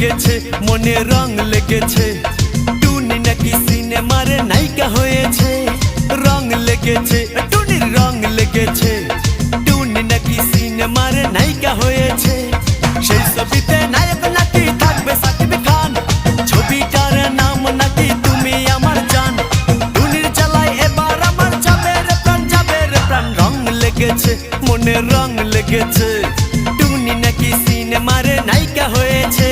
লেগেছে মনে রং লেগেছে টুনি নাকি সিনেমার নায়িকা হয়েছে রং লেগেছে টুনির রং লেগেছে টুনি নাকি সিনেমার নায়িকা হয়েছে সেই ছবিতে নায়ক নাকি থাকবে সাকিব খান ছবিটার নাম নাকি তুমি আমার জান টুনির জ্বালায় এবার আমার যাবে রে প্রাণ রং লেগেছে মনে রং লেগেছে টুনি নাকি সিনেমার নায়িকা হয়েছে